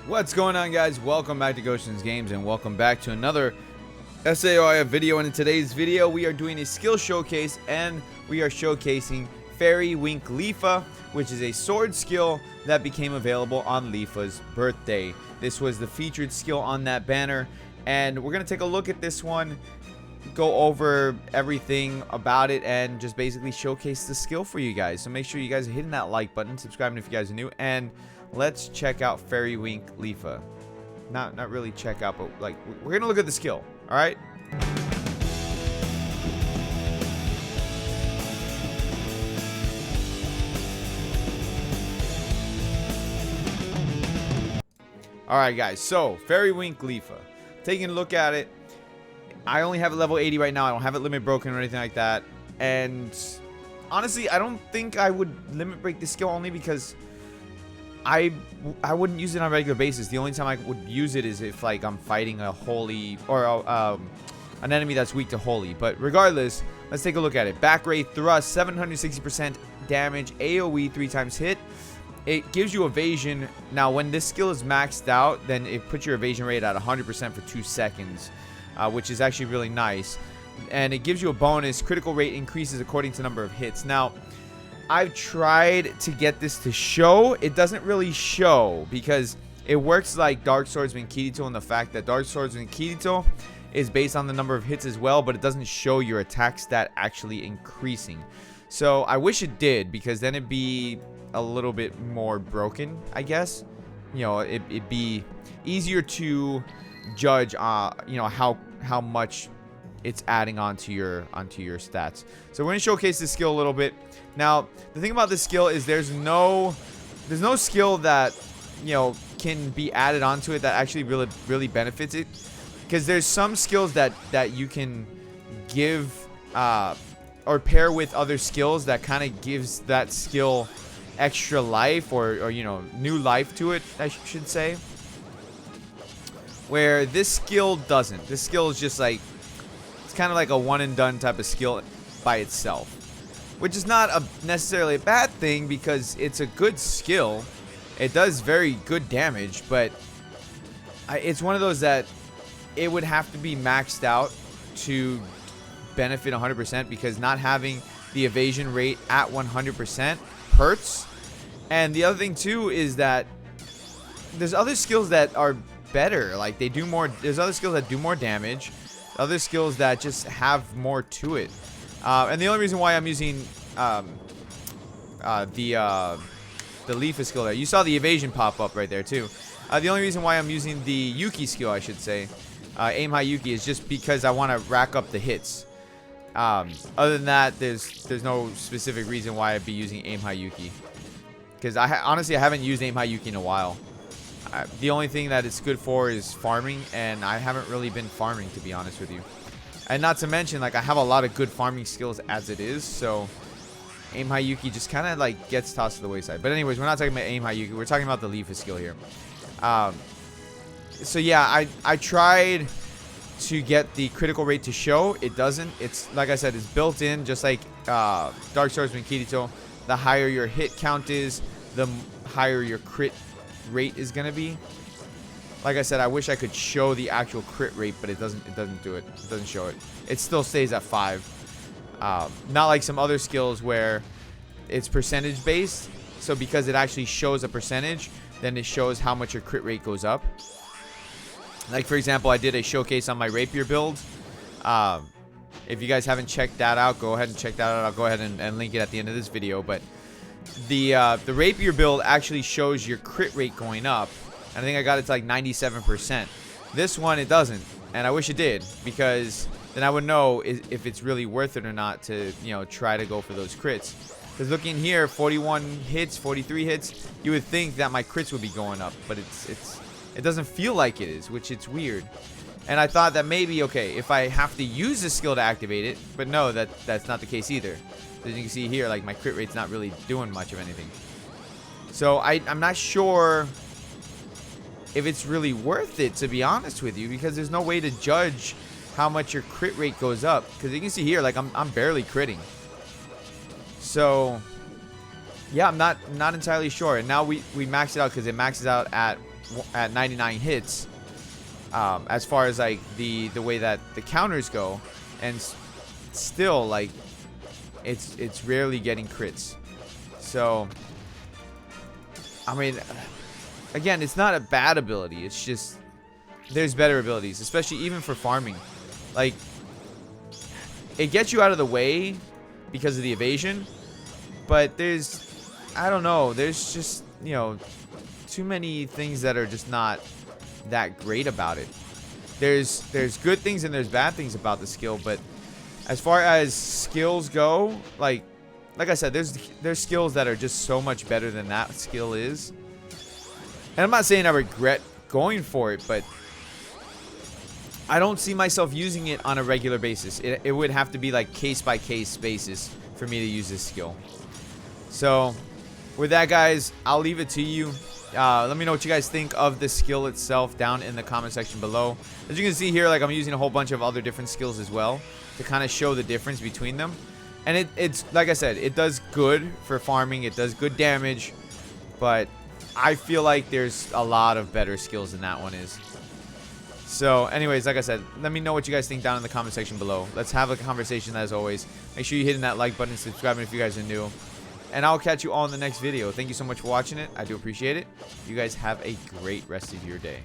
What's going on, guys? Welcome back to Gotians Games and welcome back to another SAOIF video. And in today's video we are doing a skill showcase and we are showcasing Fairy Wink Leafa, which is a sword skill that became available on Leafa's birthday. This was the featured skill on that banner, and we're going to take a look at this one, go over everything about it, and just basically showcase the skill for you guys. So make sure you guys are hitting that like button, subscribing if you guys are new, and let's check out Fairy Wink Leafa. Not really check out, but like we're gonna look at the skill. All right. All right, guys. So Fairy Wink Leafa. Taking a look at it, I only have it level 80 right now. I don't have it limit broken or anything like that. And honestly, I don't think I would limit break this skill only because I wouldn't use it on a regular basis. The only time I would use it is if like I'm fighting a holy or an enemy that's weak to holy. But regardless, let's take a look at it. Back ray thrust, 760% damage, AoE 3 times hit. It gives you evasion. Now when this skill is maxed out, then it puts your evasion rate at 100% for 2 seconds, which is actually really nice. And it gives you a bonus. Critical rate increases according to number of hits. Now I've tried to get this to show. It doesn't really show because it works like Dark Swordsman Kirito, in the fact that Dark Swordsman Kirito is based on the number of hits as well, but it doesn't show your attack stat actually increasing. So I wish it did, because then it'd be a little bit more broken, I guess. You know, it'd be easier to judge you know, how much it's adding onto your stats. So we're gonna showcase this skill a little bit. Now the thing about this skill is there's no skill that, you know, can be added onto it that actually really benefits it, because there's some skills that you can give or pair with other skills that kind of gives that skill extra life, or you know, new life to it, I should say, where this skill doesn't. This skill is just like, it's kind of like a one and done type of skill by itself, which is not necessarily a bad thing because it's a good skill. It does very good damage, but it's one of those that it would have to be maxed out to benefit 100%, because not having the evasion rate at 100% hurts. And the other thing too is that there's other skills that are better. Like they do more. There's other skills that do more damage. Other skills that just have more to it. And the only reason why I'm using the Leafa skill there, you saw the evasion pop up right there too. The only reason why I'm using the Yuki skill, I should say, aim high Yuki, is just because I want to rack up the hits. Other than that, there's no specific reason why I'd be using aim high Yuki, because honestly I haven't used aim high Yuki in a while. The only thing that it's good for is farming, and I haven't really been farming, to be honest with you. And not to mention, like, I have a lot of good farming skills as it is, so aim high Yuki just kind of like gets tossed to the wayside. But anyways, we're not talking about aim high Yuki, we're talking about the Leafa skill here. So yeah, I tried to get the critical rate to show. It doesn't. It's, like I said, it's built in, just like Dark Swordsman Kirito. The higher your hit count is, the higher your crit rate is gonna be. Like I said, I wish I could show the actual crit rate, but it doesn't do it. It doesn't show it. It still stays at 5. Not like some other skills where it's percentage based. So because it actually shows a percentage, then it shows how much your crit rate goes up. Like for example, I did a showcase on my rapier build. If you guys haven't checked that out, go ahead and check that out. I'll go ahead and link it at the end of this video. But the rapier build actually shows your crit rate going up. And I think I got it to like 97%. This one, it doesn't. And I wish it did, because then I would know if it's really worth it or not to, you know, try to go for those crits. Because looking here, 41 hits, 43 hits, you would think that my crits would be going up. But it doesn't feel like it is, which it's weird. And I thought that maybe, okay, if I have to use this skill to activate it. But no, that's not the case either. As you can see here, like my crit rate's not really doing much of anything. So I'm not sure if it's really worth it, to be honest with you, because there's no way to judge how much your crit rate goes up. Because you can see here, like I'm barely critting. So yeah, I'm not entirely sure. And now we maxed it out because it maxes out at at 99 hits, as far as like the way that the counters go, and still like it's rarely getting crits. So I mean, again, it's not a bad ability. It's just there's better abilities, especially even for farming. Like, it gets you out of the way because of the evasion, but I don't know, there's just, you know, too many things that are just not that great about it. There's good things and there's bad things about the skill, but as far as skills go, like I said, there's skills that are just so much better than that skill is. And I'm not saying I regret going for it, but I don't see myself using it on a regular basis. It would have to be like case by case basis for me to use this skill. So with that, guys, I'll leave it to you. Let me know what you guys think of the skill itself down in the comment section below. As you can see here, like, I'm using a whole bunch of other different skills as well to kind of show the difference between them. And it's like I said, it does good for farming, it does good damage, but I feel like there's a lot of better skills than that one is. So anyways, like I said, let me know what you guys think down in the comment section below. Let's have a conversation as always. Make sure you're hitting that like button, subscribing if you guys are new. And I'll catch you all in the next video. Thank you so much for watching it. I do appreciate it. You guys have a great rest of your day.